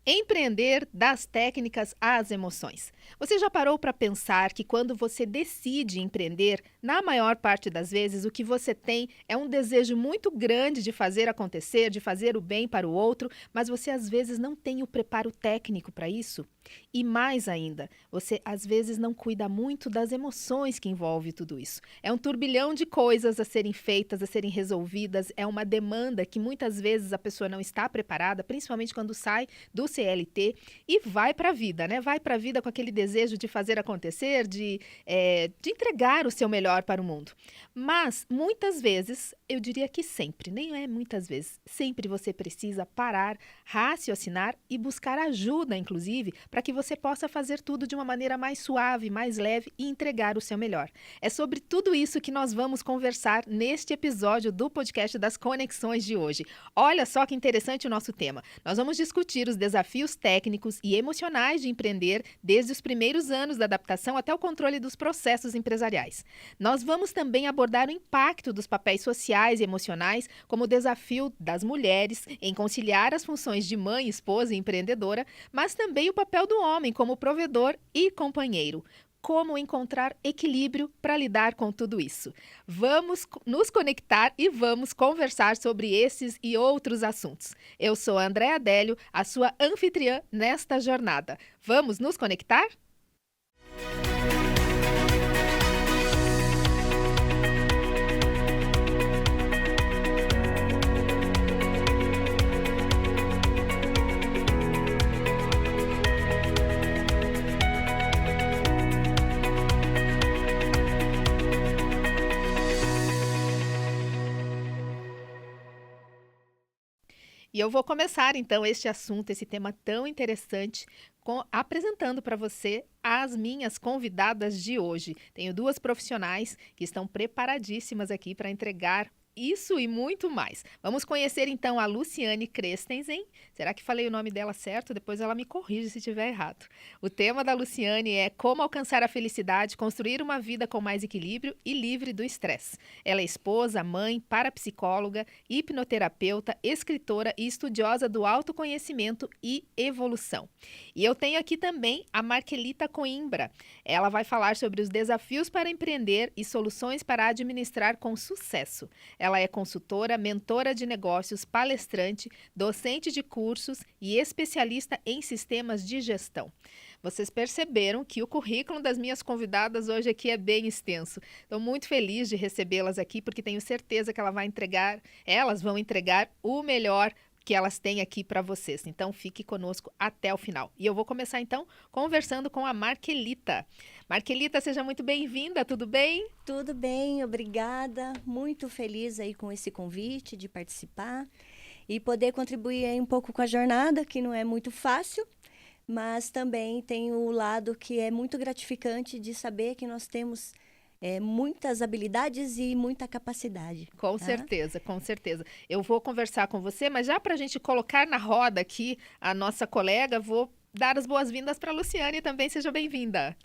Empreender das técnicas às emoções. Você já parou para pensar que quando você decide empreender, na maior parte das vezes o que você tem é um desejo muito grande de fazer acontecer, de fazer o bem para o outro, mas você às vezes não tem o preparo técnico para isso? E mais ainda, você às vezes não cuida muito das emoções que envolve tudo isso. É um turbilhão de coisas a serem feitas, a serem resolvidas, é uma demanda que muitas vezes a pessoa não está preparada, principalmente quando sai do CLT e vai para a vida, né? Vai para a vida com aquele desejo de fazer acontecer, de entregar o seu melhor para o mundo. Mas muitas vezes, eu diria que sempre, nem é muitas vezes, sempre você precisa parar, raciocinar e buscar ajuda, inclusive, para que você possa fazer tudo de uma maneira mais suave, mais leve e entregar o seu melhor. É sobre tudo isso que nós vamos conversar neste episódio do podcast das Conexões de hoje. Olha só que interessante o nosso tema. Nós vamos discutir os desafios técnicos e emocionais de empreender desde os primeiros anos da adaptação até o controle dos processos empresariais. Nós vamos também abordar o impacto dos papéis sociais e emocionais, como o desafio das mulheres em conciliar as funções de mãe, esposa e empreendedora, mas também o papel do homem como provedor e companheiro. Como encontrar equilíbrio para lidar com tudo isso. Vamos nos conectar e vamos conversar sobre esses e outros assuntos. Eu sou a Andréa Adélio, a sua anfitriã nesta jornada. Vamos nos conectar? E eu vou começar, então, este assunto, esse tema tão interessante, apresentando para você as minhas convidadas de hoje. Tenho duas profissionais que estão preparadíssimas aqui para entregar isso e muito mais. Vamos conhecer, então, a Luciane Christensen. Será que falei o nome dela certo? Depois ela me corrige se estiver errado. O tema da Luciane é como alcançar a felicidade, construir uma vida com mais equilíbrio e livre do estresse. Ela é esposa, mãe, parapsicóloga, hipnoterapeuta, escritora e estudiosa do autoconhecimento e evolução. E eu tenho aqui também a Marquelita Coimbra. Ela vai falar sobre os desafios para empreender e soluções para administrar com sucesso. Ela é consultora, mentora de negócios, palestrante, docente de cursos e especialista em sistemas de gestão. Vocês perceberam que o currículo das minhas convidadas hoje aqui é bem extenso. Estou muito feliz de recebê-las aqui porque tenho certeza que elas vão entregar o melhor que elas têm aqui para vocês. Então, fique conosco até o final. E eu vou começar, então, conversando com a Marquelita. Marquelita, seja muito bem-vinda, tudo bem? Tudo bem, obrigada. Muito feliz aí com esse convite de participar e poder contribuir aí um pouco com a jornada, que não é muito fácil, mas também tem o lado que é muito gratificante de saber que nós temos muitas habilidades e muita capacidade. Com certeza, com certeza. Eu vou conversar com você, mas já para a gente colocar na roda aqui a nossa colega, vou dar as boas-vindas para a Luciane também. Seja bem-vinda.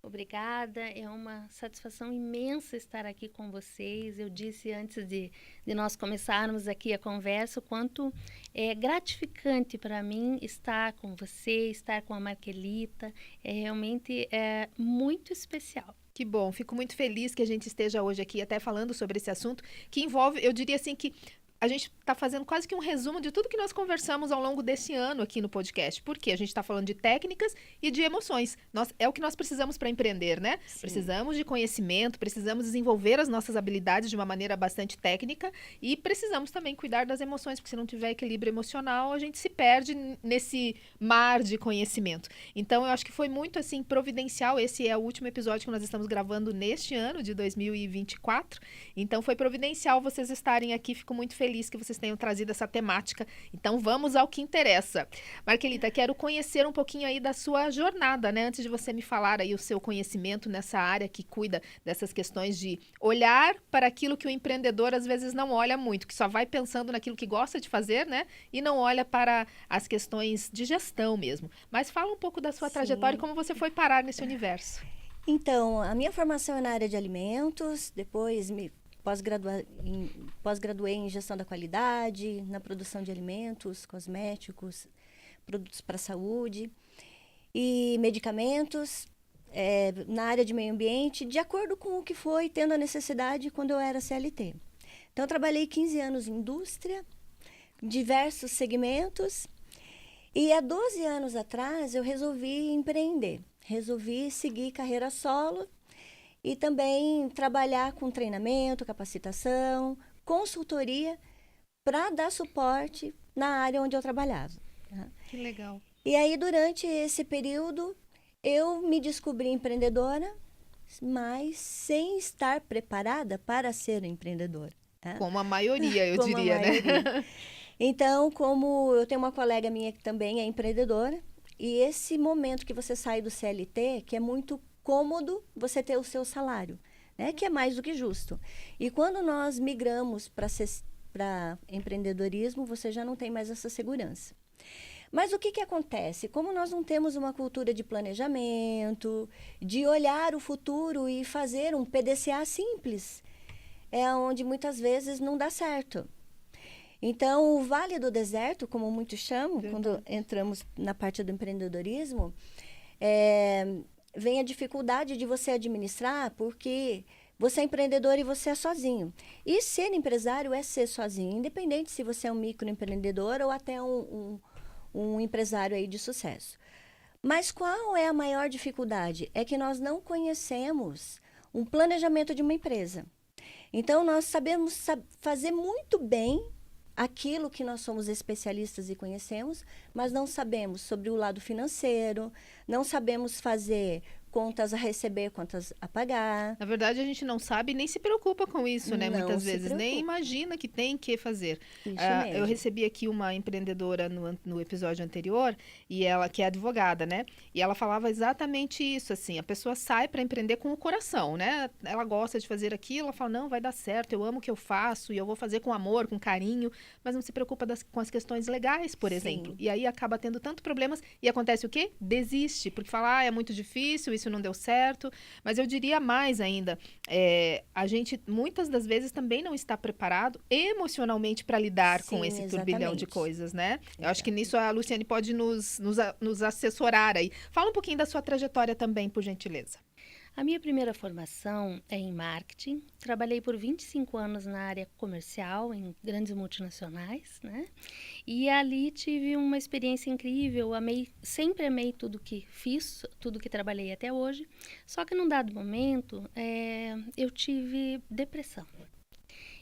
Obrigada, é uma satisfação imensa estar aqui com vocês. Eu disse antes de nós começarmos aqui a conversa o quanto é gratificante para mim estar com você, estar com a Marquelita. É realmente muito especial. Que bom, fico muito feliz que a gente esteja hoje aqui até falando sobre esse assunto que envolve, eu diria assim que a gente está fazendo quase que um resumo de tudo que nós conversamos ao longo desse ano aqui no podcast. Porque a gente está falando de técnicas e de emoções. É o que nós precisamos para empreender, né? Sim. Precisamos de conhecimento, precisamos desenvolver as nossas habilidades de uma maneira bastante técnica e precisamos também cuidar das emoções, porque se não tiver equilíbrio emocional, a gente se perde nesse mar de conhecimento. Então, eu acho que foi muito, assim, providencial. Esse é o último episódio que nós estamos gravando neste ano de 2024. Então, foi providencial vocês estarem aqui. Fico muito feliz que vocês tenham trazido essa temática. Então, vamos ao que interessa. Marquelita, quero conhecer um pouquinho aí da sua jornada, né? Antes de você me falar aí o seu conhecimento nessa área que cuida dessas questões de olhar para aquilo que o empreendedor às vezes não olha muito, que só vai pensando naquilo que gosta de fazer, né? E não olha para as questões de gestão mesmo. Mas fala um pouco da sua trajetória e como você foi parar nesse universo. Então, a minha formação é na área de alimentos, depois pós-graduei em gestão da qualidade, na produção de alimentos, cosméticos, produtos para a saúde e medicamentos, na área de meio ambiente, de acordo com o que foi tendo a necessidade quando eu era CLT. Então, eu trabalhei 15 anos em indústria, diversos segmentos, e há 12 anos atrás eu resolvi empreender, resolvi seguir carreira solo e também trabalhar com treinamento, capacitação, consultoria para dar suporte na área onde eu trabalhava. Tá? Que legal. E aí, durante esse período, eu me descobri empreendedora, mas sem estar preparada para ser empreendedora. Tá? Como a maioria, eu Como a diria, maioria. né? Então, como eu tenho uma colega minha que também é empreendedora, e esse momento que você sai do CLT, que é muito cômodo você ter o seu salário, né? Que é mais do que justo. E quando nós migramos para empreendedorismo, você já não tem mais essa segurança. Mas o que acontece? Como nós não temos uma cultura de planejamento, de olhar o futuro e fazer um PDCA simples, é onde muitas vezes não dá certo. Então, o Vale do Deserto, como muitos chamam, quando entramos na parte do empreendedorismo, vem a dificuldade de você administrar, porque você é empreendedor e você é sozinho. E ser empresário é ser sozinho, independente se você é um microempreendedor ou até um empresário aí de sucesso. Mas qual é a maior dificuldade? É que nós não conhecemos um planejamento de uma empresa. Então, nós sabemos fazer muito bem aquilo que nós somos especialistas e conhecemos, mas não sabemos sobre o lado financeiro, não sabemos fazer contas a receber, contas a pagar. Na verdade, a gente não sabe e nem se preocupa com isso, né? Não Muitas se vezes, nem preocupa. imagina que tem que fazer. Isso Eu mesmo. recebi aqui uma empreendedora no episódio anterior, e ela que é advogada, né? E ela falava exatamente isso, assim, a pessoa sai para empreender com o coração, né? Ela gosta de fazer aquilo, ela fala, não, vai dar certo, eu amo o que eu faço, e eu vou fazer com amor, com carinho, mas não se preocupa com as questões legais, por exemplo. Sim. E aí acaba tendo tanto problemas, e acontece o quê? Desiste, porque fala, é muito difícil, isso não deu certo. Mas eu diria mais ainda, a gente muitas das vezes também não está preparado emocionalmente para lidar com Sim, esse turbilhão de exatamente. coisas, né? Eu acho que nisso a Luciane pode nos assessorar aí. Fala um pouquinho da sua trajetória também, por gentileza. A minha primeira formação é em marketing. Trabalhei por 25 anos na área comercial, em grandes multinacionais, né? E ali tive uma experiência incrível. Sempre amei tudo que fiz, tudo que trabalhei até hoje. Só que num dado momento, eu tive depressão.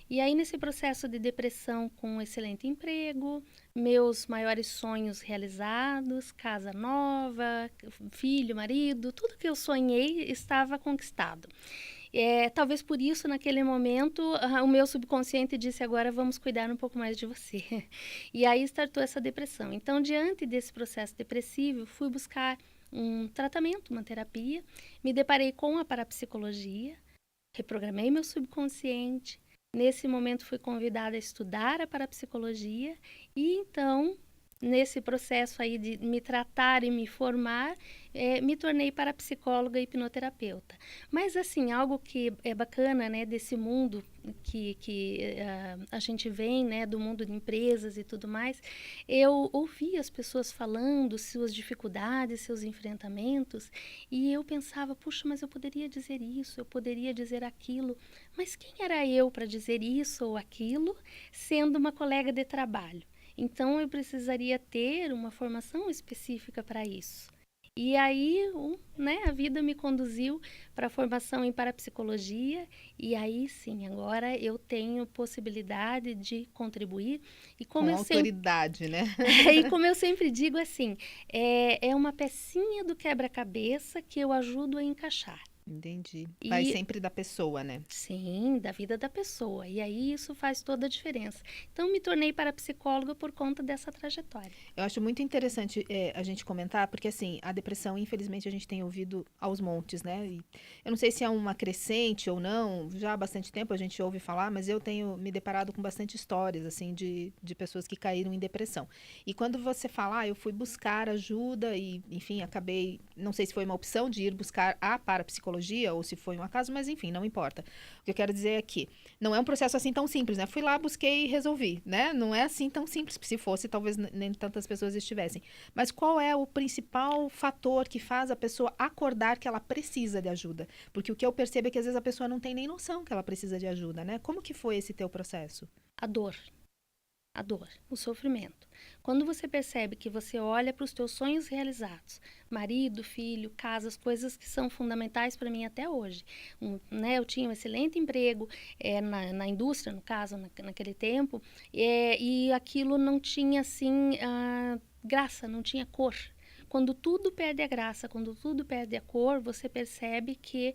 E aí, nesse processo de depressão com um excelente emprego, meus maiores sonhos realizados, casa nova, filho, marido, tudo que eu sonhei estava conquistado. Talvez por isso, naquele momento, o meu subconsciente disse, agora vamos cuidar um pouco mais de você. E aí startou essa depressão. Então, diante desse processo depressivo, fui buscar um tratamento, uma terapia, me deparei com a parapsicologia, reprogramei meu subconsciente. Nesse momento fui convidada a estudar a parapsicologia e então, nesse processo aí de me tratar e me formar, me tornei parapsicóloga e hipnoterapeuta. Mas assim, algo que é bacana, né, desse mundo que a gente vem, né, do mundo de empresas e tudo mais, eu ouvi as pessoas falando suas dificuldades, seus enfrentamentos, e eu pensava, puxa, mas eu poderia dizer isso, eu poderia dizer aquilo, mas quem era eu para dizer isso ou aquilo, sendo uma colega de trabalho? Então, eu precisaria ter uma formação específica para isso. E aí, a vida me conduziu para a formação em parapsicologia e aí sim, agora eu tenho possibilidade de contribuir. E como Com eu autoridade, né? E como eu sempre digo assim, é uma pecinha do quebra-cabeça que eu ajudo a encaixar. Entendi. Vai E sempre da pessoa, né? sim, da vida da pessoa. E aí isso faz toda a diferença. Então, me tornei parapsicóloga por conta dessa trajetória. Eu acho muito interessante a gente comentar, porque assim, a depressão, infelizmente, a gente tem ouvido aos montes, né? E eu não sei se é uma crescente ou não, já há bastante tempo a gente ouve falar, mas eu tenho me deparado com bastante histórias, assim, de pessoas que caíram em depressão. E quando você fala, eu fui buscar ajuda e, enfim, acabei, não sei se foi uma opção de ir buscar a parapsicologia, psicologia ou se foi um acaso, mas enfim, não importa. O que eu quero dizer é que não é um processo assim tão simples, né? Fui lá, busquei e resolvi, né? Não é assim tão simples. Se fosse, talvez nem tantas pessoas estivessem. Mas qual é o principal fator que faz a pessoa acordar que ela precisa de ajuda? Porque o que eu percebo é que às vezes a pessoa não tem nem noção que ela precisa de ajuda, né? Como que foi esse teu processo? A dor, o sofrimento. Quando você percebe que você olha para os teus sonhos realizados, marido, filho, casa, as coisas que são fundamentais para mim até hoje. Né, eu tinha um excelente emprego na indústria, no caso, naquele tempo, e aquilo não tinha, assim, graça, não tinha cor. Quando tudo perde a graça, quando tudo perde a cor, você percebe que,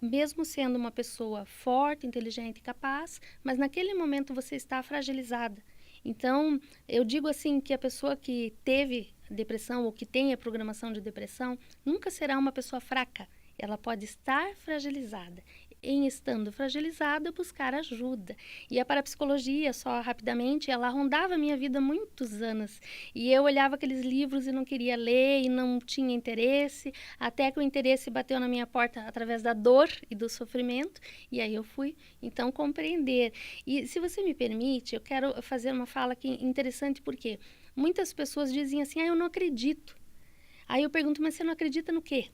mesmo sendo uma pessoa forte, inteligente e capaz, mas naquele momento você está fragilizada. Então, eu digo assim que a pessoa que teve depressão ou que tem a programação de depressão nunca será uma pessoa fraca. Ela pode estar fragilizada. Em estando fragilizada, buscar ajuda. E a parapsicologia, só rapidamente, ela rondava a minha vida há muitos anos. E eu olhava aqueles livros e não queria ler e não tinha interesse, até que o interesse bateu na minha porta através da dor e do sofrimento, e aí eu fui, então, compreender. E se você me permite, eu quero fazer uma fala aqui interessante, porque muitas pessoas dizem assim, eu não acredito. Aí eu pergunto, mas você não acredita no quê?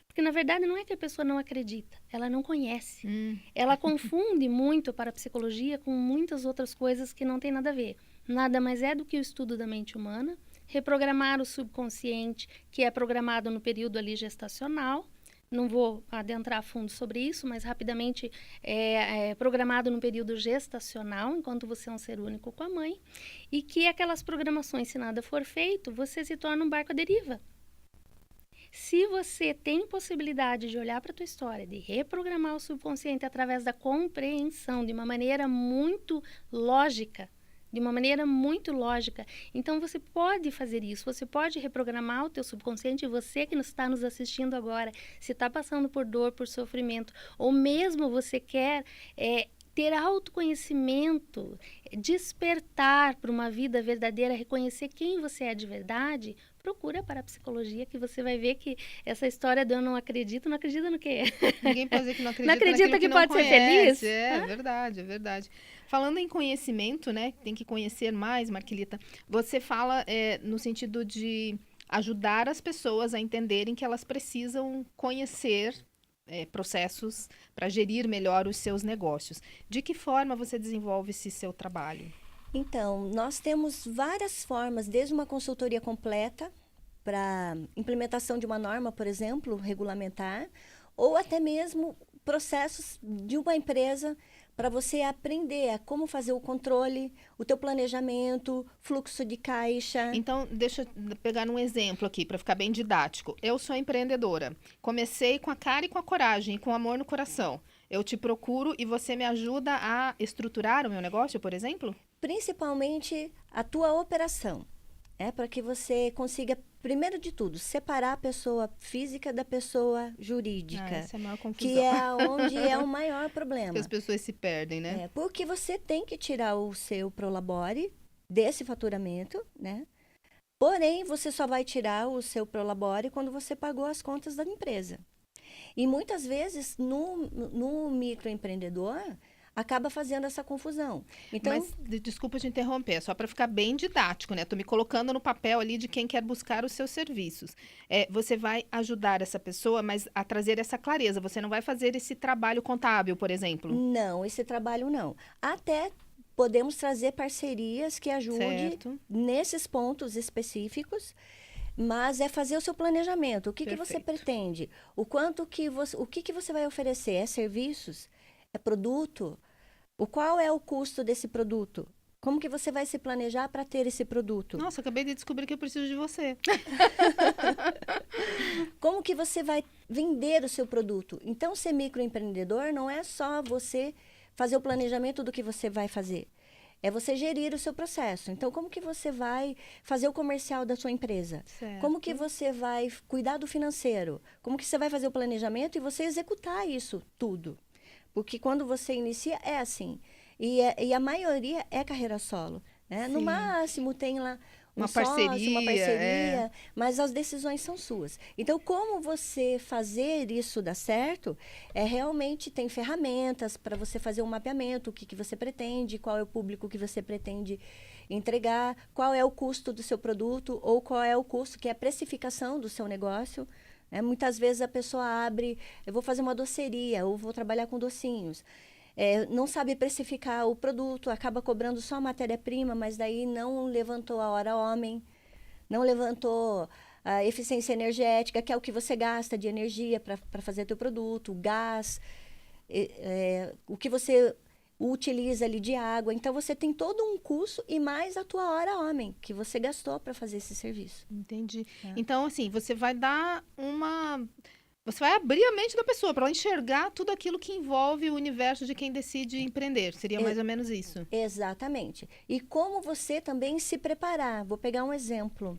Porque, na verdade, não é que a pessoa não acredita, ela não conhece. Ela confunde muito a parapsicologia com muitas outras coisas que não tem nada a ver. Nada mais é do que o estudo da mente humana, reprogramar o subconsciente, que é programado no período ali gestacional. Não vou adentrar a fundo sobre isso, mas rapidamente é programado no período gestacional, enquanto você é um ser único com a mãe. E que aquelas programações, se nada for feito, você se torna um barco à deriva. Se você tem possibilidade de olhar para a tua história, de reprogramar o subconsciente através da compreensão de uma maneira muito lógica, então você pode fazer isso, você pode reprogramar o teu subconsciente. E você que está nos assistindo agora, se está passando por dor, por sofrimento, ou mesmo você quer ter autoconhecimento, despertar para uma vida verdadeira, reconhecer quem você é de verdade, procura a parapsicologia, que você vai ver que essa história do eu não acredito no quê? Ninguém pode dizer que não acredita, não acredita que não pode conhece. ser feliz? É verdade, é verdade. Falando em conhecimento, né, tem que conhecer mais, Marquelita, você fala no sentido de ajudar as pessoas a entenderem que elas precisam conhecer processos para gerir melhor os seus negócios. De que forma você desenvolve esse seu trabalho? Então, nós temos várias formas, desde uma consultoria completa para implementação de uma norma, por exemplo, regulamentar, ou até mesmo processos de uma empresa para você aprender a como fazer o controle, o teu planejamento, fluxo de caixa. Então, deixa eu pegar um exemplo aqui, para ficar bem didático. Eu sou empreendedora. Comecei com a cara e com a coragem, com amor no coração. Eu te procuro e você me ajuda a estruturar o meu negócio, por exemplo? Principalmente a tua operação. Para que você consiga, primeiro de tudo, separar a pessoa física da pessoa jurídica. Essa é a maior confusão. Que é onde é o maior problema. Que as pessoas se perdem, né? Porque você tem que tirar o seu Prolabore desse faturamento, né? Porém, você só vai tirar o seu Prolabore quando você pagou as contas da empresa. E muitas vezes, no microempreendedor, acaba fazendo essa confusão. Então, mas, desculpa te interromper, só para ficar bem didático, né? Tô me colocando no papel ali de quem quer buscar os seus serviços. Você vai ajudar essa pessoa, mas a trazer essa clareza. Você não vai fazer esse trabalho contábil, por exemplo? Não, esse trabalho não. Até podemos trazer parcerias que ajudem nesses pontos específicos. Mas é fazer o seu planejamento. O que você pretende? O que você vai oferecer? É serviços? É produto? Qual é o custo desse produto? Como que você vai se planejar para ter esse produto? Nossa, acabei de descobrir que eu preciso de você. Como que você vai vender o seu produto? Então, ser microempreendedor não é só você fazer o planejamento do que você vai fazer. É você gerir o seu processo. Então, como que você vai fazer o comercial da sua empresa? Certo. Como que você vai cuidar do financeiro? Como que você vai fazer o planejamento e você executar isso tudo? Porque quando você inicia, é assim. E a maioria é carreira solo. Né? No máximo, tem lá Uma sócio, uma parceria, parceria, mas as decisões são suas. Então, como você fazer isso dar certo, realmente tem ferramentas para você fazer um mapeamento, o que você pretende, qual é o público que você pretende entregar, qual é o custo do seu produto ou qual é o custo, que é a precificação do seu negócio. Muitas vezes a pessoa abre, eu vou fazer uma doceria ou vou trabalhar com docinhos. Não sabe precificar o produto, acaba cobrando só a matéria-prima, mas daí não levantou a hora homem, não levantou a eficiência energética, que é o que você gasta de energia para fazer teu produto, o gás, o que você utiliza ali de água. Então, você tem todo um custo e mais a tua hora homem, que você gastou para fazer esse serviço. Entendi. Então, assim, você vai dar uma... Você vai abrir a mente da pessoa para ela enxergar tudo aquilo que envolve o universo de quem decide empreender. Seria mais ou menos isso. Exatamente. E como você também se preparar. Vou pegar um exemplo.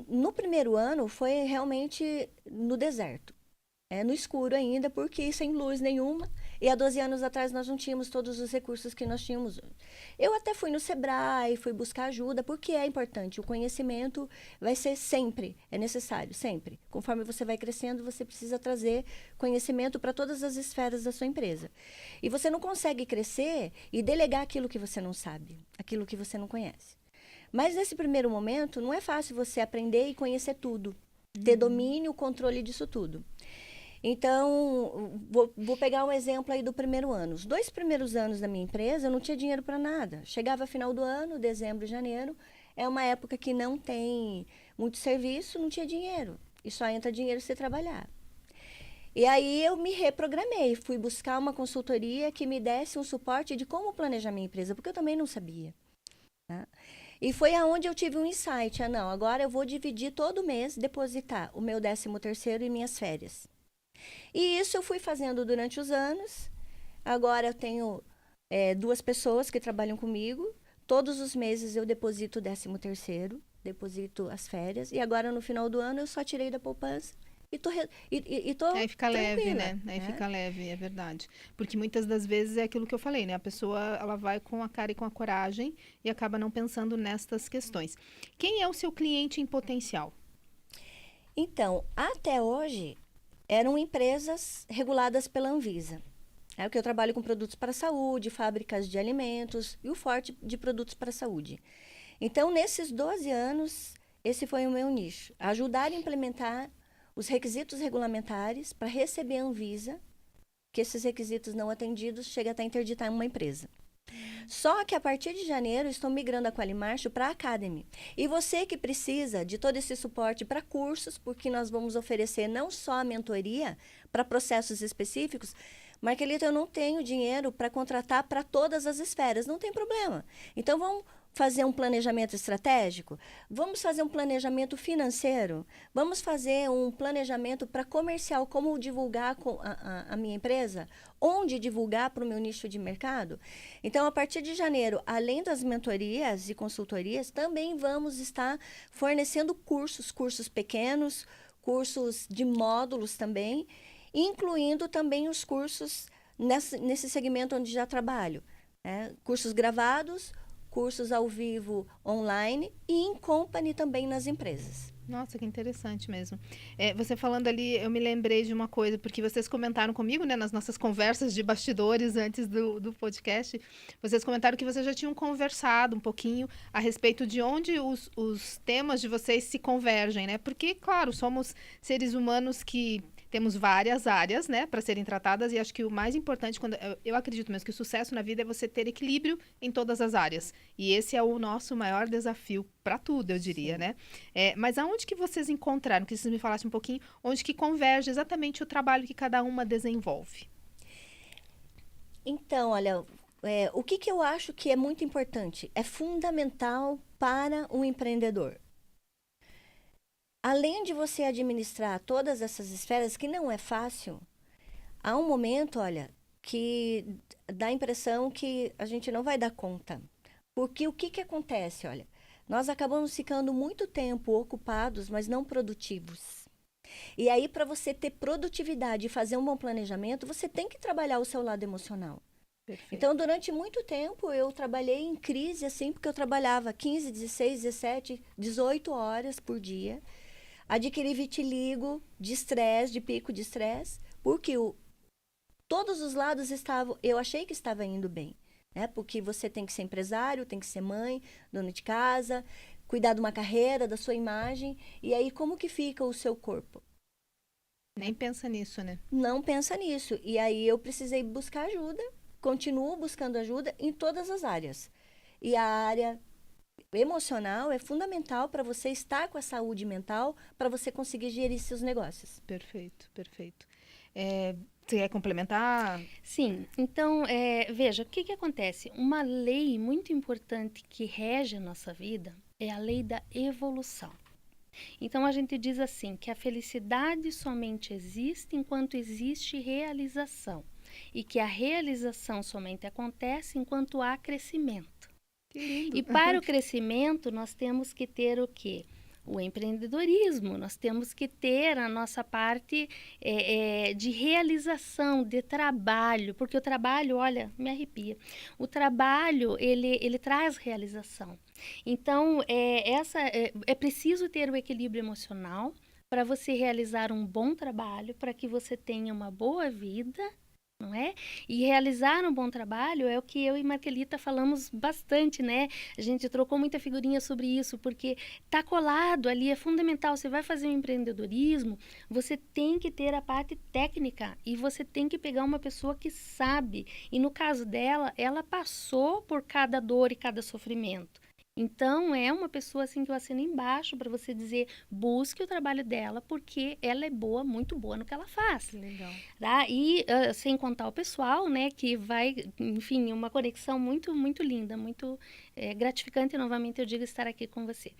No primeiro ano, foi realmente no deserto. No escuro ainda, porque sem luz nenhuma. E há 12 anos atrás nós não tínhamos todos os recursos que nós tínhamos hoje. Eu até fui no Sebrae, fui buscar ajuda, porque é importante. O conhecimento vai ser sempre, é necessário, sempre. Conforme você vai crescendo, você precisa trazer conhecimento para todas as esferas da sua empresa. E você não consegue crescer e delegar aquilo que você não sabe, aquilo que você não conhece. Mas nesse primeiro momento, não é fácil você aprender e conhecer tudo, ter domínio, controle disso tudo. Então, vou pegar um exemplo aí do primeiro ano. Os 2 primeiros anos da minha empresa, eu não tinha dinheiro para nada. Chegava final do ano, dezembro, janeiro, é uma época que não tem muito serviço, não tinha dinheiro. E só entra dinheiro se trabalhar. E aí eu me reprogramei, fui buscar uma consultoria que me desse um suporte de como planejar minha empresa, porque eu também não sabia. Tá? E foi aonde eu tive um insight. Não, agora eu vou dividir todo mês, depositar o meu 13º e minhas férias. E isso eu fui fazendo durante os anos. Agora eu tenho 2 pessoas que trabalham comigo. Todos os meses eu deposito o 13º, deposito as férias. E agora no final do ano eu só tirei da poupança e tô Aí fica leve, tranquila, né? Aí fica leve, é verdade. Porque muitas das vezes é aquilo que eu falei, né? A pessoa, ela vai com a cara e com a coragem e acaba não pensando nestas questões. Quem é o seu cliente em potencial? Então, até hoje, eram empresas reguladas pela Anvisa. Porque eu trabalho com produtos para a saúde, fábricas de alimentos e o forte de produtos para a saúde. Então, nesses 12 anos, esse foi o meu nicho. Ajudar a implementar os requisitos regulamentares para receber a Anvisa, que esses requisitos não atendidos chega até interditar uma empresa. Só que a partir de janeiro estou migrando a Qualimarcho para a Academy. E você que precisa de todo esse suporte para cursos, porque nós vamos oferecer não só a mentoria para processos específicos, Marquelita, eu não tenho dinheiro para contratar para todas as esferas, não tem problema. Então vamos fazer um planejamento estratégico? Vamos fazer um planejamento financeiro? Vamos fazer um planejamento para comercial, como divulgar a minha empresa? Onde divulgar para o meu nicho de mercado? Então, a partir de janeiro, além das mentorias e consultorias, também vamos estar fornecendo cursos pequenos, cursos de módulos também, incluindo também os cursos nesse segmento onde já trabalho. Cursos gravados, cursos ao vivo online e em company também nas empresas. Nossa, que interessante mesmo. Você falando ali, eu me lembrei de uma coisa, porque vocês comentaram comigo, né, nas nossas conversas de bastidores antes do podcast, vocês comentaram que vocês já tinham conversado um pouquinho a respeito de onde os temas de vocês se convergem, né? Porque, claro, somos seres humanos que temos várias áreas, né, para serem tratadas, e acho que o mais importante, eu acredito mesmo que o sucesso na vida é você ter equilíbrio em todas as áreas. E esse é o nosso maior desafio para tudo, eu diria, Sim. né? Mas aonde que vocês encontraram, que vocês me falassem um pouquinho, onde que converge exatamente o trabalho que cada uma desenvolve? Então, olha, o que eu acho que é muito importante, é fundamental para um empreendedor. Além de você administrar todas essas esferas, que não é fácil, há um momento, olha, que dá a impressão que a gente não vai dar conta. Porque o que acontece, olha, nós acabamos ficando muito tempo ocupados, mas não produtivos. E aí, para você ter produtividade e fazer um bom planejamento, você tem que trabalhar o seu lado emocional. Perfeito. Então, durante muito tempo, eu trabalhei em crise, assim, porque eu trabalhava 15, 16, 17, 18 horas por dia. Adquiri vitiligo de estresse, de pico de estresse, porque todos os lados estavam, eu achei que estava indo bem, né? Porque você tem que ser empresário, tem que ser mãe, dona de casa, cuidar de uma carreira, da sua imagem, e aí como que fica o seu corpo? Nem pensa nisso, né? Não pensa nisso. E aí eu precisei buscar ajuda, continuo buscando ajuda em todas as áreas. E a área emocional é fundamental para você estar com a saúde mental, para você conseguir gerir seus negócios. Perfeito, perfeito. Você quer complementar? Sim, então, veja, o que acontece? Uma lei muito importante que rege a nossa vida é a lei da evolução. Então, a gente diz assim, que a felicidade somente existe enquanto existe realização, e que a realização somente acontece enquanto há crescimento. Que lindo. E para o crescimento, nós temos que ter o quê? O empreendedorismo, nós temos que ter a nossa parte de realização, de trabalho, porque o trabalho, olha, me arrepia. O trabalho, ele traz realização. Então, é preciso ter o equilíbrio emocional para você realizar um bom trabalho, para que você tenha uma boa vida, não é? E realizar um bom trabalho é o que eu e Marquelita falamos bastante, né? A gente trocou muita figurinha sobre isso, porque tá colado ali, é fundamental. Você vai fazer um empreendedorismo, você tem que ter a parte técnica e você tem que pegar uma pessoa que sabe. E no caso dela, ela passou por cada dor e cada sofrimento. Então, é uma pessoa assim que eu assino embaixo para você dizer, busque o trabalho dela, porque ela é boa, muito boa no que ela faz. Legal. Tá? E sem contar o pessoal, né, que vai, enfim, uma conexão muito, muito linda, muito gratificante, novamente eu digo, estar aqui com você.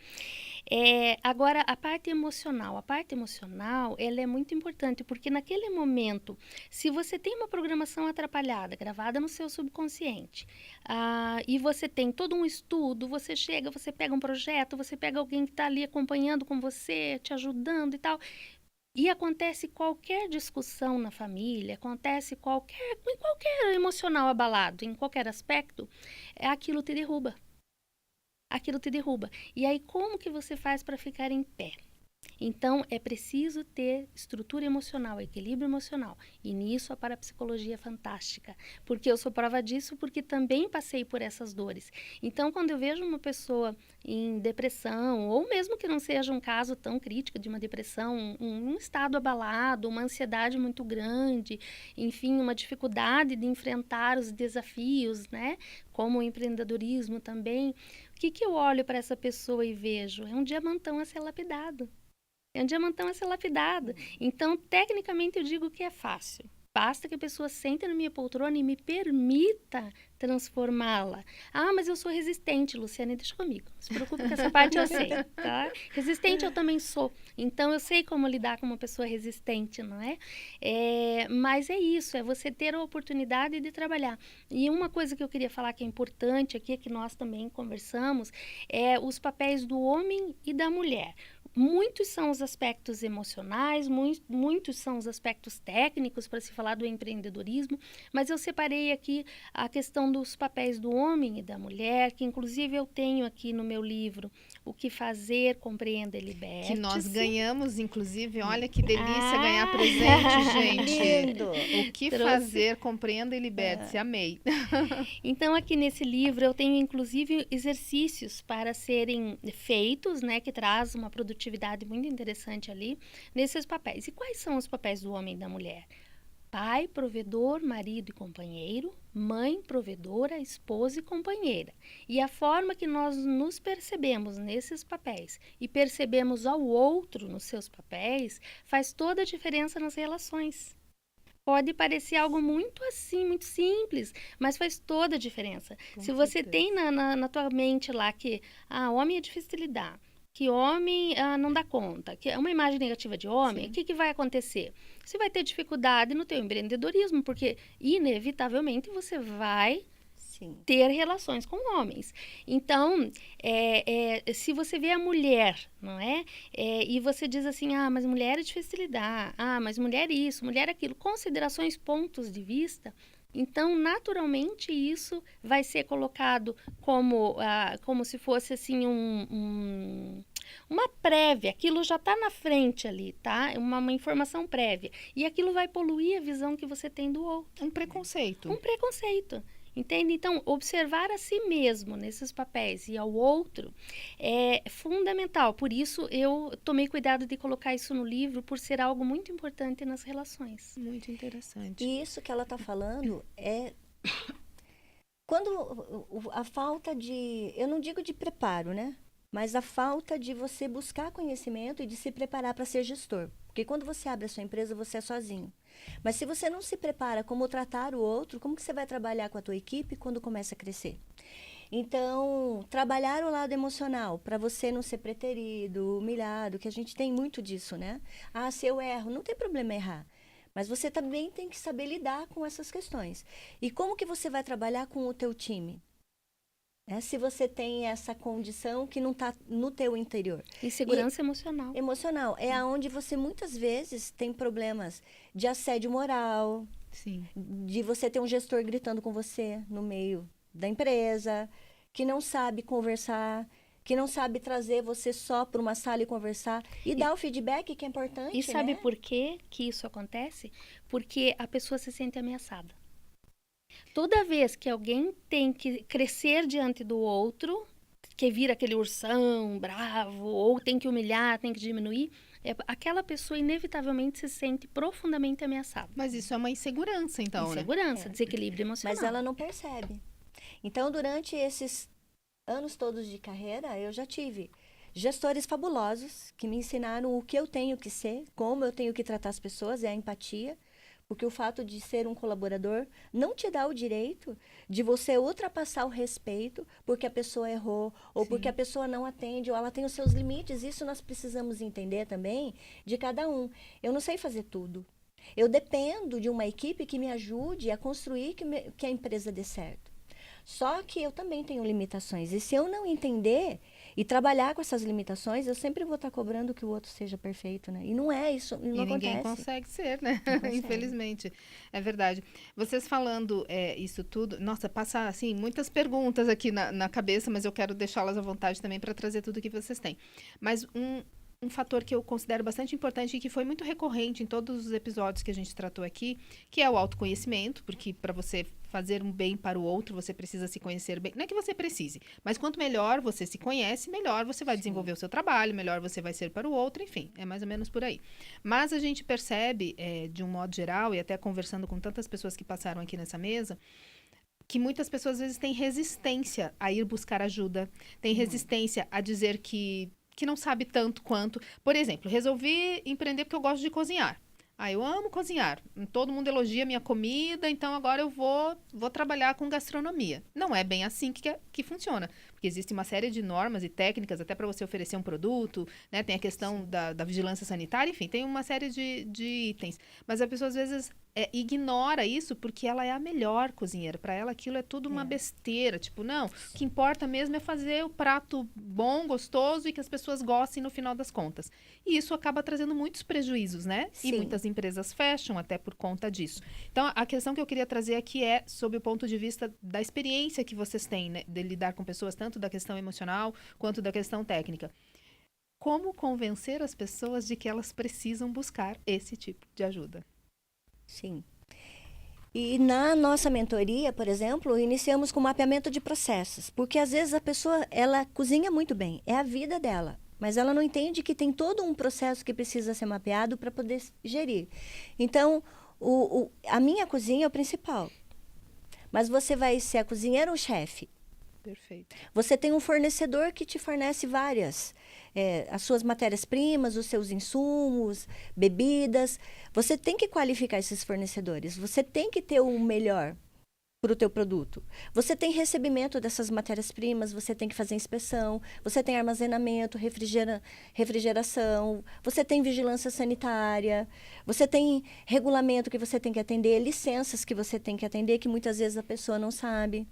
Agora, a parte emocional, ela é muito importante, porque naquele momento, se você tem uma programação atrapalhada, gravada no seu subconsciente, e você tem todo um estudo, você chega, você pega um projeto, você pega alguém que está ali acompanhando com você, te ajudando e tal, e acontece qualquer discussão na família, acontece qualquer emocional abalado, em qualquer aspecto, aquilo te derruba. Aquilo te derruba. E aí, como que você faz para ficar em pé? Então, é preciso ter estrutura emocional, equilíbrio emocional. E nisso a parapsicologia é fantástica. Porque eu sou prova disso, porque também passei por essas dores. Então, quando eu vejo uma pessoa em depressão, ou mesmo que não seja um caso tão crítico de uma depressão, um estado abalado, uma ansiedade muito grande, enfim, uma dificuldade de enfrentar os desafios, né? Como o empreendedorismo também. O que eu olho para essa pessoa e vejo? É um diamantão a ser lapidado. É um diamantão a ser lapidado. Então, tecnicamente, eu digo que é fácil. Basta que a pessoa sente na minha poltrona e me permita transformá-la. Ah, mas eu sou resistente, Luciane, deixa comigo. Não se preocupe com essa parte, eu sei, tá? Resistente eu também sou. Então, eu sei como lidar com uma pessoa resistente, não é? Mas é isso, é você ter a oportunidade de trabalhar. E uma coisa que eu queria falar que é importante aqui, que nós também conversamos, é os papéis do homem e da mulher. Muitos são os aspectos emocionais, muitos são os aspectos técnicos para se falar do empreendedorismo, mas eu separei aqui a questão dos papéis do homem e da mulher, que inclusive eu tenho aqui no meu livro, O que Fazer, Compreenda e Liberte-se. Que nós ganhamos, inclusive, olha que delícia ganhar presente, gente. Lindo! O que fazer, compreenda e liberte-se. Amei. Então, aqui nesse livro, eu tenho, inclusive, exercícios para serem feitos, né, que traz uma produtividade muito interessante ali, nesses papéis. E quais são os papéis do homem e da mulher? Pai, provedor, marido e companheiro, mãe, provedora, esposa e companheira. E a forma que nós nos percebemos nesses papéis e percebemos ao outro nos seus papéis faz toda a diferença nas relações. Pode parecer algo muito assim, muito simples, mas faz toda a diferença. Se você tem na tua mente lá que homem é difícil de lidar, que homem não dá conta, que é uma imagem negativa de homem, o que vai acontecer? Você vai ter dificuldade no teu empreendedorismo, porque inevitavelmente você vai ter relações com homens. Então, se você vê a mulher, não é? E você diz assim, mas mulher é difícil de lidar, mas mulher isso, mulher aquilo, considerações, pontos de vista, Então, naturalmente, isso vai ser colocado como se fosse assim uma prévia. Aquilo já está na frente ali, tá? Uma informação prévia. E aquilo vai poluir a visão que você tem do outro. Um preconceito. Um preconceito. Entende? Então, observar a si mesmo nesses papéis e ao outro é fundamental. Por isso, eu tomei cuidado de colocar isso no livro, por ser algo muito importante nas relações. Muito interessante. E isso que ela está falando é quando a falta de, eu não digo de preparo, né? Mas a falta de você buscar conhecimento e de se preparar para ser gestor. Porque quando você abre a sua empresa, você é sozinho. Mas se você não se prepara como tratar o outro, como que você vai trabalhar com a tua equipe quando começa a crescer? Então, trabalhar o lado emocional, para você não ser preterido, humilhado, que a gente tem muito disso, né? Ah, se eu erro, não tem problema errar. Mas você também tem que saber lidar com essas questões. E como que você vai trabalhar com o teu time? Se você tem essa condição que não está no teu interior. Insegurança emocional. Emocional. É aonde você muitas vezes tem problemas de assédio moral. Sim. De você ter um gestor gritando com você no meio da empresa, que não sabe conversar, que não sabe trazer você só para uma sala e conversar e dar o feedback que é importante, E sabe né? por que isso acontece? Porque a pessoa se sente ameaçada. Toda vez que alguém tem que crescer diante do outro, que vira aquele ursão bravo, ou tem que humilhar, tem que diminuir, aquela pessoa inevitavelmente se sente profundamente ameaçada. Mas isso é uma insegurança, então, Insegurança, É. desequilíbrio emocional. Mas ela não percebe. Então, durante esses anos todos de carreira, eu já tive gestores fabulosos que me ensinaram o que eu tenho que ser, como eu tenho que tratar as pessoas, é a empatia. Porque o fato de ser um colaborador não te dá o direito de você ultrapassar o respeito porque a pessoa errou, ou Sim. porque a pessoa não atende, ou ela tem os seus limites. Isso nós precisamos entender também de cada um. Eu não sei fazer tudo. Eu dependo de uma equipe que me ajude a construir que a empresa dê certo. Só que eu também tenho limitações. E se eu não entender e trabalhar com essas limitações, eu sempre vou estar cobrando que o outro seja perfeito, né? E não é isso, não E ninguém acontece. consegue ser, né? Não consegue. Infelizmente. É verdade. Vocês falando isso tudo, nossa, passa assim muitas perguntas aqui na cabeça, mas eu quero deixá-las à vontade também para trazer tudo que vocês têm. Mas um fator que eu considero bastante importante e que foi muito recorrente em todos os episódios que a gente tratou aqui, que é o autoconhecimento, porque para você fazer um bem para o outro, você precisa se conhecer bem. Não é que você precise, mas quanto melhor você se conhece, melhor você vai desenvolver o seu trabalho, melhor você vai ser para o outro, enfim, é mais ou menos por aí. Mas a gente percebe, de um modo geral, e até conversando com tantas pessoas que passaram aqui nessa mesa, que muitas pessoas às vezes têm resistência a ir buscar ajuda, têm resistência a dizer que não sabe tanto quanto. Por exemplo, resolvi empreender porque eu gosto de cozinhar. Eu amo cozinhar. Todo mundo elogia minha comida, então agora eu vou trabalhar com gastronomia. Não é bem assim que funciona. Porque existe uma série de normas e técnicas até para você oferecer um produto, né? Tem a questão da vigilância sanitária, enfim, tem uma série de itens. Mas a pessoa às vezes ignora isso porque ela é a melhor cozinheira. Para ela aquilo é tudo uma besteira. Tipo, não, o que importa mesmo é fazer o prato bom, gostoso e que as pessoas gostem no final das contas. E isso acaba trazendo muitos prejuízos, né? Sim. E muitas empresas fecham até por conta disso. Então, a questão que eu queria trazer aqui é sob o ponto de vista da experiência que vocês têm, né? De lidar com pessoas, tanto da questão emocional quanto da questão técnica. Como convencer as pessoas de que elas precisam buscar esse tipo de ajuda? Sim. E na nossa mentoria, por exemplo, iniciamos com mapeamento de processos, porque às vezes a pessoa, ela cozinha muito bem, é a vida dela, mas ela não entende que tem todo um processo que precisa ser mapeado para poder gerir. Então, a minha cozinha é o principal, mas você vai ser a cozinheira ou o chefe? Perfeito. Você tem um fornecedor que te fornece várias, as suas matérias-primas, os seus insumos, bebidas. Você tem que qualificar esses fornecedores. Você tem que ter o melhor para o teu produto. Você tem recebimento dessas matérias-primas, você tem que fazer inspeção, você tem armazenamento, refrigeração, você tem vigilância sanitária, você tem regulamento que você tem que atender, licenças que você tem que atender, que muitas vezes a pessoa não sabe.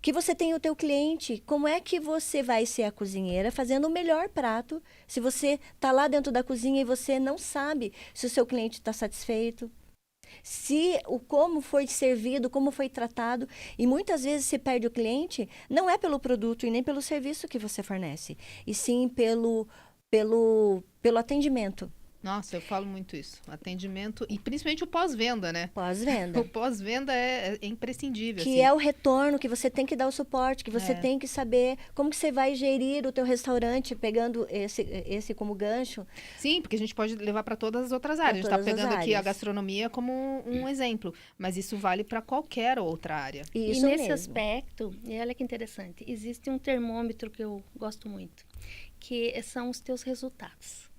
Que você tem o teu cliente, como é que você vai ser a cozinheira fazendo o melhor prato se você está lá dentro da cozinha e você não sabe se o seu cliente está satisfeito, Se o como foi servido, como foi tratado, e muitas vezes se perde o cliente, não é pelo produto e nem pelo serviço que você fornece, e sim pelo atendimento, Nossa, eu falo muito isso. Atendimento e principalmente o pós-venda, né? O pós-venda. pós-venda é imprescindível, Que assim. é o retorno, que você tem que dar o suporte, que você É. tem que saber como que você vai gerir o teu restaurante, pegando esse como gancho. Sim, porque a gente pode levar para todas as outras áreas. A gente está todas as pegando aqui a áreas. gastronomia como um exemplo, mas isso vale para qualquer outra área. E Isso nesse mesmo. aspecto, e olha que interessante, existe um termômetro que eu gosto muito, que são os teus resultados.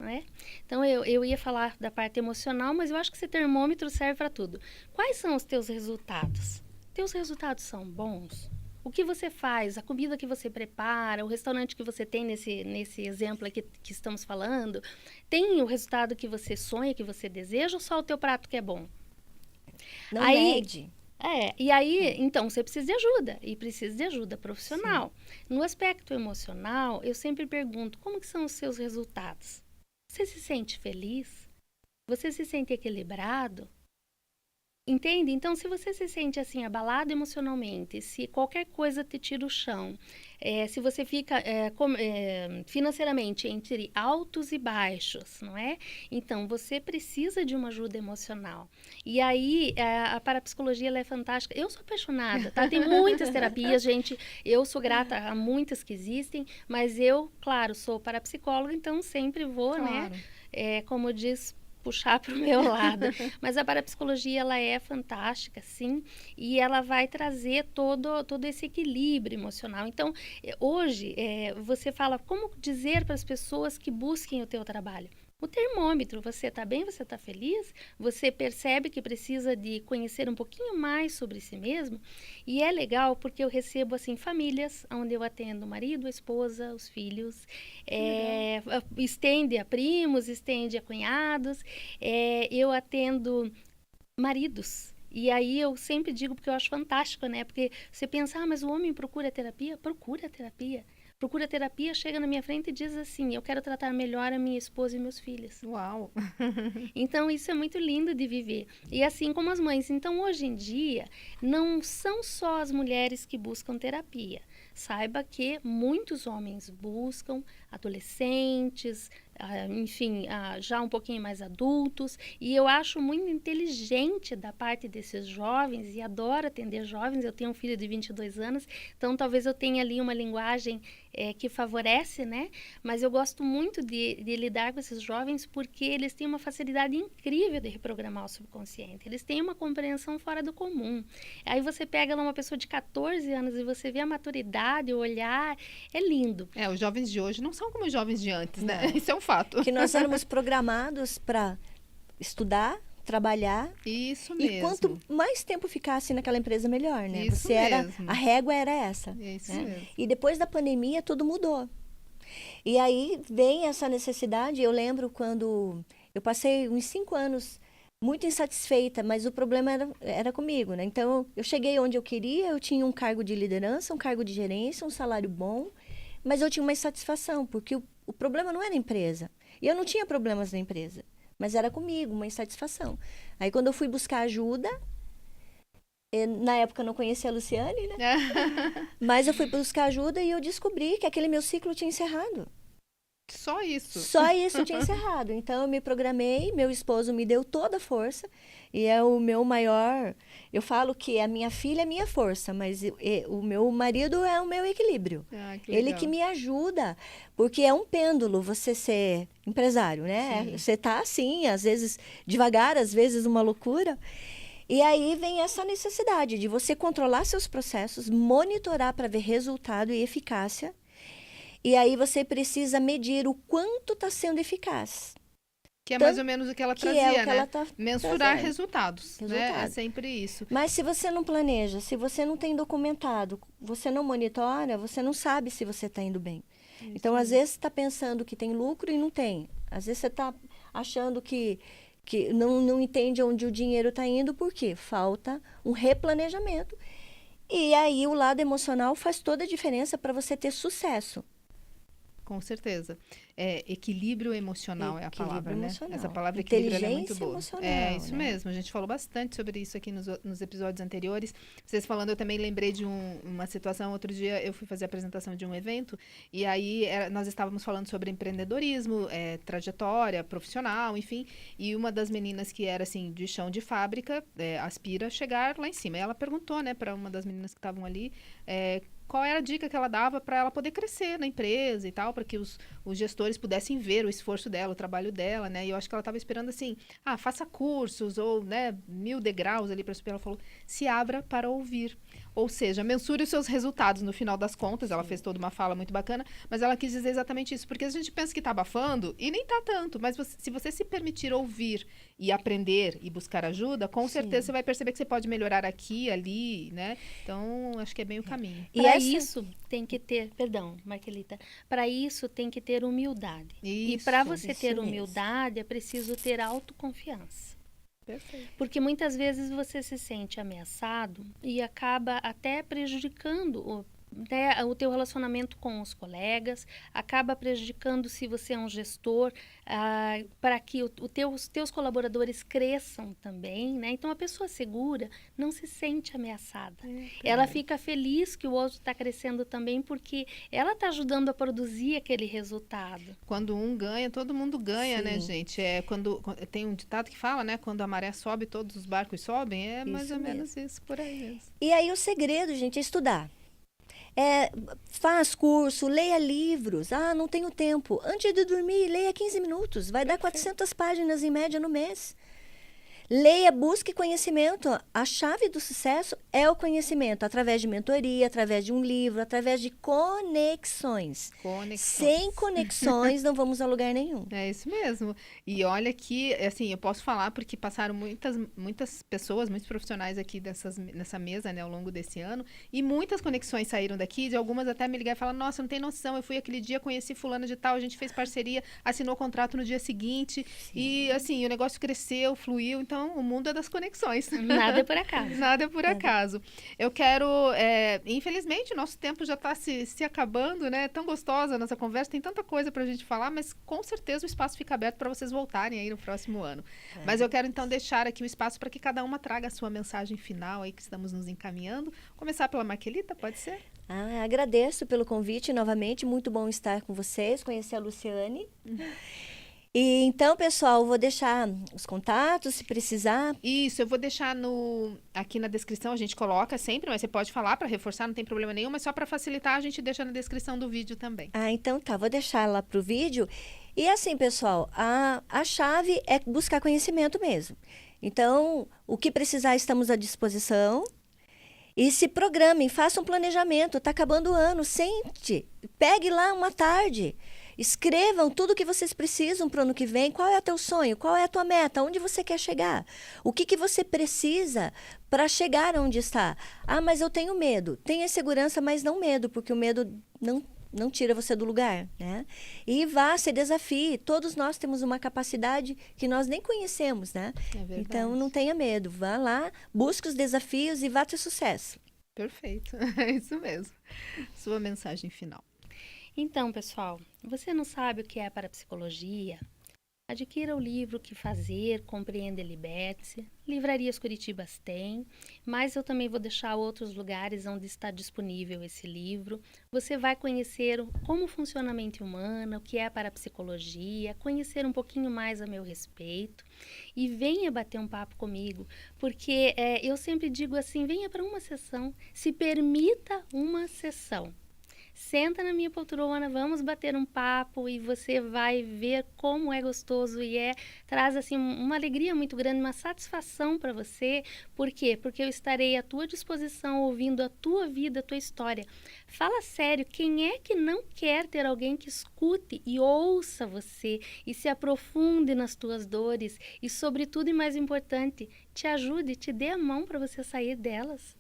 Não é? Então, eu ia falar da parte emocional, mas eu acho que esse termômetro serve para tudo. Quais são os teus resultados? Teus resultados são bons? O que você faz, a comida que você prepara, o restaurante que você tem nesse exemplo aqui que estamos falando, tem o resultado que você sonha, que você deseja, ou só o teu prato que é bom? Não Aí- mede. E aí, então, você precisa de ajuda, e precisa de ajuda profissional. No aspecto emocional, eu sempre pergunto, como que são os seus resultados? Você se sente feliz? Você se sente equilibrado? Entende? Então, se você se sente assim, abalado emocionalmente, se qualquer coisa te tira o chão, se você fica financeiramente entre altos e baixos, não é? Então, você precisa de uma ajuda emocional. E aí, a parapsicologia ela é fantástica. Eu sou apaixonada, tá? Tem muitas terapias, gente. Eu sou grata a muitas que existem, mas eu, claro, sou parapsicóloga, então sempre vou, né? Claro. Como diz, puxar para o meu lado. Mas a parapsicologia, ela é fantástica, sim, e ela vai trazer todo esse equilíbrio emocional. Então, hoje, você fala como dizer para as pessoas que busquem o teu trabalho. O termômetro, você está bem, você está feliz, você percebe que precisa de conhecer um pouquinho mais sobre si mesmo, e é legal porque eu recebo, assim, famílias onde eu atendo o marido, a esposa, os filhos, estende a primos, estende a cunhados, eu atendo maridos. E aí eu sempre digo, porque eu acho fantástico, né? Porque você pensa, mas o homem procura terapia? Procura terapia. Procura terapia, chega na minha frente e diz assim, eu quero tratar melhor a minha esposa e meus filhos. Uau! Então, isso é muito lindo de viver. E assim como as mães. Então, hoje em dia, não são só as mulheres que buscam terapia. Saiba que muitos homens buscam, adolescentes, enfim, já um pouquinho mais adultos. E eu acho muito inteligente da parte desses jovens, e adoro atender jovens. Eu tenho um filho de 22 anos, então talvez eu tenha ali uma linguagem que favorece, né? Mas eu gosto muito de lidar com esses jovens porque eles têm uma facilidade incrível de reprogramar o subconsciente. Eles têm uma compreensão fora do comum. Aí você pega lá uma pessoa de 14 anos e você vê a maturidade, o olhar, é lindo. Os jovens de hoje não são como os jovens de antes, né? Isso é um fato. Que nós éramos programados para estudar, trabalhar. Isso mesmo. E quanto mais tempo ficasse naquela empresa, melhor, né? Isso mesmo. A régua era essa. Isso né? mesmo. E depois da pandemia, tudo mudou. E aí vem essa necessidade. Eu lembro quando eu passei uns 5 anos muito insatisfeita, mas o problema era comigo, né? Então, eu cheguei onde eu queria, eu tinha um cargo de liderança, um cargo de gerência, um salário bom, mas eu tinha uma insatisfação, porque o problema não era a empresa. E eu não tinha problemas na empresa, mas era comigo, uma insatisfação. Aí, quando eu fui buscar ajuda, na época eu não conhecia a Luciane, né? Mas eu fui buscar ajuda e eu descobri que aquele meu ciclo tinha encerrado. Só isso. Só isso tinha encerrado. Então, eu me programei, meu esposo me deu toda a força. E é o meu maior... Eu falo que a minha filha é minha força, mas o meu marido é o meu equilíbrio. Que Ele que me ajuda. Porque é um pêndulo você ser empresário, né? Sim. Você tá assim, às vezes devagar, às vezes uma loucura. E aí vem essa necessidade de você controlar seus processos, monitorar para ver resultado e eficácia. E aí você precisa medir o quanto está sendo eficaz. Que é mais ou menos o que ela trazia, é o que né? ela tá Mensurar trazendo. resultados, né? É sempre isso. Mas se você não planeja, se você não tem documentado, você não monitora, você não sabe se você está indo bem. Isso então, às vezes, você está pensando que tem lucro e não tem. Às vezes, você está achando que não entende onde o dinheiro está indo, porque falta um replanejamento. E aí, o lado emocional faz toda a diferença para você ter sucesso. com certeza. Equilíbrio emocional é a palavra, né? Emocional. Essa palavra equilíbrio ela é muito Inteligência boa. emocional, É isso né? mesmo. A gente falou bastante sobre isso aqui nos episódios anteriores. Vocês falando, eu também lembrei de uma situação. Outro dia eu fui fazer a apresentação de um evento e aí nós estávamos falando sobre empreendedorismo, trajetória profissional, enfim. E uma das meninas que era assim de chão de fábrica aspira a chegar lá em cima. E ela perguntou, né, para uma das meninas que estavam ali, qual era a dica que ela dava para ela poder crescer na empresa e tal, para que os gestores pudessem ver o esforço dela, o trabalho dela, né? E eu acho que ela estava esperando assim, faça cursos ou, né, 1000 degraus ali para subir. Ela falou, se abra para ouvir. Ou seja, mensure os seus resultados no final das contas. Ela fez toda uma fala muito bacana, mas ela quis dizer exatamente isso, porque a gente pensa que está abafando e nem está tanto, mas se você se permitir ouvir e aprender e buscar ajuda, com certeza você vai perceber que você pode melhorar aqui, ali, né? Então, acho que é bem o caminho. E Para isso tem que ter, perdão, Marquelita, para isso tem que ter humildade. E para você ter humildade é preciso ter autoconfiança. Perfeito. Porque muitas vezes você se sente ameaçado e acaba até prejudicando o teu relacionamento com os colegas, acaba prejudicando se você é um gestor, para que os teus colaboradores cresçam também, né? Então, a pessoa segura não se sente ameaçada. Ela fica feliz que o outro está crescendo também, porque ela está ajudando a produzir aquele resultado. Quando um ganha, todo mundo ganha, né, gente? Tem um ditado que fala, né? Quando a maré sobe, todos os barcos sobem. É mais ou menos isso, por aí mesmo. E aí o segredo, gente, é estudar. Faz curso, leia livros. Não tenho tempo. Antes de dormir, leia 15 minutos. Vai dar 400 páginas em média no mês. Leia, busque conhecimento. A chave do sucesso é o conhecimento, através de mentoria, através de um livro, através de conexões. Sem conexões, não vamos a lugar nenhum. É isso mesmo. E olha que, assim, eu posso falar porque passaram muitas pessoas, muitos profissionais aqui nessa mesa, né, ao longo desse ano, e muitas conexões saíram daqui, de algumas até me ligaram e falaram, nossa, não tem noção, eu fui aquele dia, conheci fulano de tal, a gente fez parceria, assinou o contrato no dia seguinte, e assim, o negócio cresceu, fluiu, então o mundo é das conexões. Nada é por acaso. Nada é por acaso. Eu quero, infelizmente, o nosso tempo já está se acabando, né? É tão gostosa a nossa conversa, tem tanta coisa para a gente falar, mas com certeza o espaço fica aberto para vocês voltarem aí no próximo ano. Mas eu quero então deixar aqui o espaço para que cada uma traga a sua mensagem final aí que estamos nos encaminhando. Começar pela Marquelita, pode ser? Agradeço pelo convite novamente, muito bom estar com vocês, conhecer a Luciane. E então, pessoal, vou deixar os contatos, se precisar. Isso, eu vou deixar aqui na descrição, a gente coloca sempre, mas você pode falar para reforçar, não tem problema nenhum, mas só para facilitar, a gente deixa na descrição do vídeo também. Então tá, vou deixar lá pro vídeo. E assim, pessoal, a chave é buscar conhecimento mesmo. Então, o que precisar, estamos à disposição. E se programem, façam um planejamento, está acabando o ano, sente, pegue lá uma tarde. Escrevam tudo o que vocês precisam para o ano que vem. Qual é o teu sonho? Qual é a tua meta? Onde você quer chegar? O que você precisa para chegar onde está? Mas eu tenho medo. Tenha segurança, mas não medo, porque o medo não tira você do lugar, né? E vá, se desafie. Todos nós temos uma capacidade que nós nem conhecemos, né? É verdade. Então, não tenha medo. Vá lá, busque os desafios e vá ter sucesso. Perfeito. É isso mesmo. Sua mensagem final. Então, pessoal, você não sabe o que é parapsicologia? Adquira o livro Que Fazer, Compreenda e Liberte-se. Livrarias Curitibas tem, mas eu também vou deixar outros lugares onde está disponível esse livro. Você vai conhecer como funciona a mente humana, o que é a parapsicologia, conhecer um pouquinho mais a meu respeito. E venha bater um papo comigo, porque eu sempre digo assim, venha para uma sessão, se permita uma sessão. Senta na minha poltrona, vamos bater um papo e você vai ver como é gostoso e traz assim uma alegria muito grande, uma satisfação para você. Por quê? Porque eu estarei à tua disposição ouvindo a tua vida, a tua história. Fala sério, quem é que não quer ter alguém que escute e ouça você e se aprofunde nas tuas dores e, sobretudo e mais importante, te ajude, te dê a mão para você sair delas?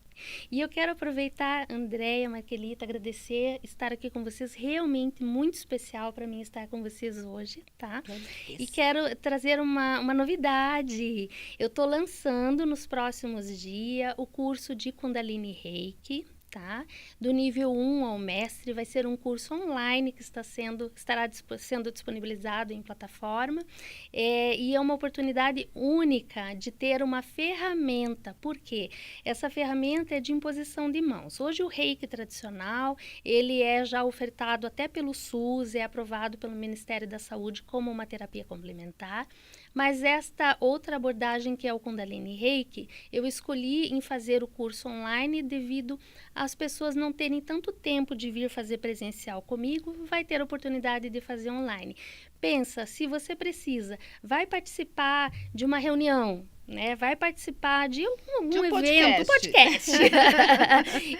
E eu quero aproveitar, Andréia, Marquelita, agradecer estar aqui com vocês, realmente muito especial para mim estar com vocês hoje, tá? E quero trazer uma novidade. Eu estou lançando nos próximos dias o curso de Kundalini Reiki, tá? Do nível 1 ao mestre, vai ser um curso online que estará sendo disponibilizado em plataforma, e é uma oportunidade única de ter uma ferramenta. Por quê? Essa ferramenta é de imposição de mãos. Hoje o Reiki tradicional, ele é já ofertado até pelo SUS, é aprovado pelo Ministério da Saúde como uma terapia complementar, mas esta outra abordagem, que é o Kundalini Reiki, eu escolhi em fazer o curso online devido às pessoas não terem tanto tempo de vir fazer presencial comigo, vai ter a oportunidade de fazer online. Pensa, se você precisa, vai participar de uma reunião, né? Vai participar de algum evento, podcast.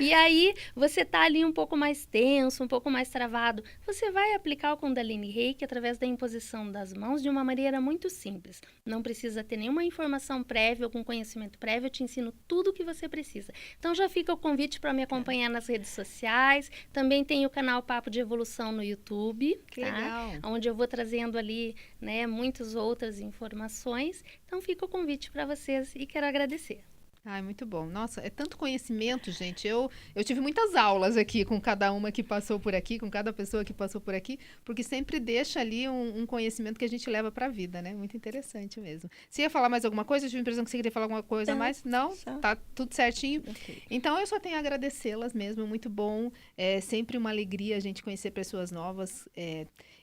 E aí, você tá ali um pouco mais tenso, um pouco mais travado. Você vai aplicar o Kundalini Reiki através da imposição das mãos de uma maneira muito simples. Não precisa ter nenhuma informação prévia ou com conhecimento prévio, eu te ensino tudo o que você precisa. Então, já fica o convite para me acompanhar nas redes sociais. Também tem o canal Papo de Evolução no YouTube, Que legal. onde eu vou trazendo ali, né, muitas outras informações. Então, fica o convite para vocês e quero agradecer. Ai, muito bom. Nossa, é tanto conhecimento, gente. Eu tive muitas aulas aqui com cada uma que passou por aqui, com cada pessoa que passou por aqui, porque sempre deixa ali um conhecimento que a gente leva para a vida, né? Muito interessante mesmo. Você ia falar mais alguma coisa? Eu tive a impressão que você queria falar alguma coisa a mais. Não? Tá tudo certinho? Okay. Então, eu só tenho a agradecê-las mesmo. Muito bom. É sempre uma alegria a gente conhecer pessoas novas.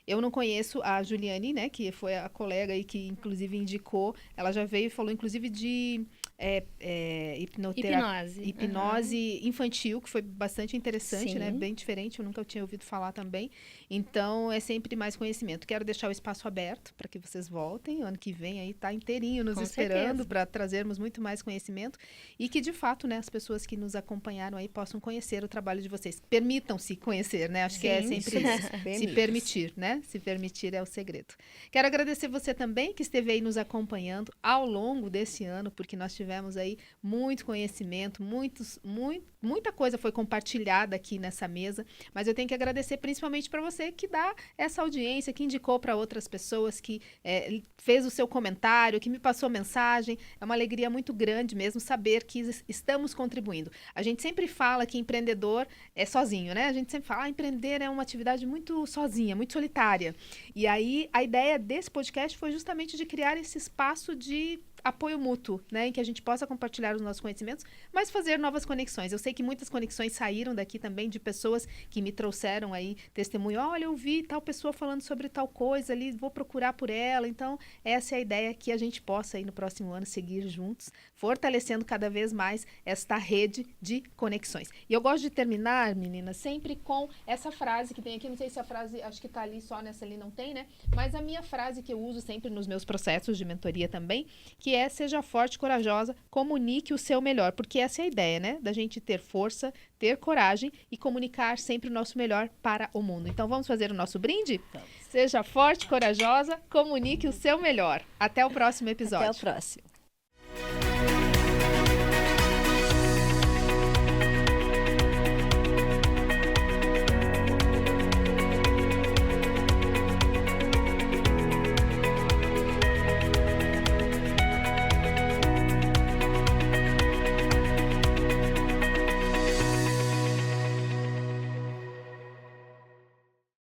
Eu não conheço a Juliane, né? Que foi a colega aí que, inclusive, indicou. Ela já veio e falou, inclusive, de... hipnose infantil, que foi bastante interessante, né? Bem diferente, eu nunca tinha ouvido falar também. Então, é sempre mais conhecimento. Quero deixar o espaço aberto para que vocês voltem. O ano que vem aí tá inteirinho nos esperando para trazermos muito mais conhecimento e que, de fato, né, as pessoas que nos acompanharam aí possam conhecer o trabalho de vocês. Permitam-se conhecer, né? Acho que é sempre isso. Se permitir, né? Se permitir é o segredo. Quero agradecer você também que esteve aí nos acompanhando ao longo desse ano, porque nós tivemos aí muito conhecimento, muita coisa foi compartilhada aqui nessa mesa, mas eu tenho que agradecer principalmente para você que dá essa audiência, que indicou para outras pessoas, que fez o seu comentário, que me passou mensagem. É uma alegria muito grande mesmo saber que estamos contribuindo. A gente sempre fala que empreendedor é sozinho, né? A gente sempre fala, empreender é uma atividade muito sozinha, muito solitária. E aí a ideia desse podcast foi justamente de criar esse espaço de apoio mútuo, né, em que a gente possa compartilhar os nossos conhecimentos, mas fazer novas conexões. Eu sei que muitas conexões saíram daqui também de pessoas que me trouxeram aí testemunho. Olha, eu vi tal pessoa falando sobre tal coisa ali, vou procurar por ela. Então, essa é a ideia, que a gente possa aí no próximo ano seguir juntos, fortalecendo cada vez mais esta rede de conexões. E eu gosto de terminar, meninas, sempre com essa frase que tem aqui, não sei se a frase, acho que tá ali, só nessa ali não tem, né? Mas a minha frase que eu uso sempre nos meus processos de mentoria também, que é: seja forte, corajosa, comunique o seu melhor, porque essa é a ideia, né? Da gente ter força, ter coragem e comunicar sempre o nosso melhor para o mundo. Então, vamos fazer o nosso brinde? Seja forte, corajosa, comunique o seu melhor. Até o próximo episódio. Até o próximo.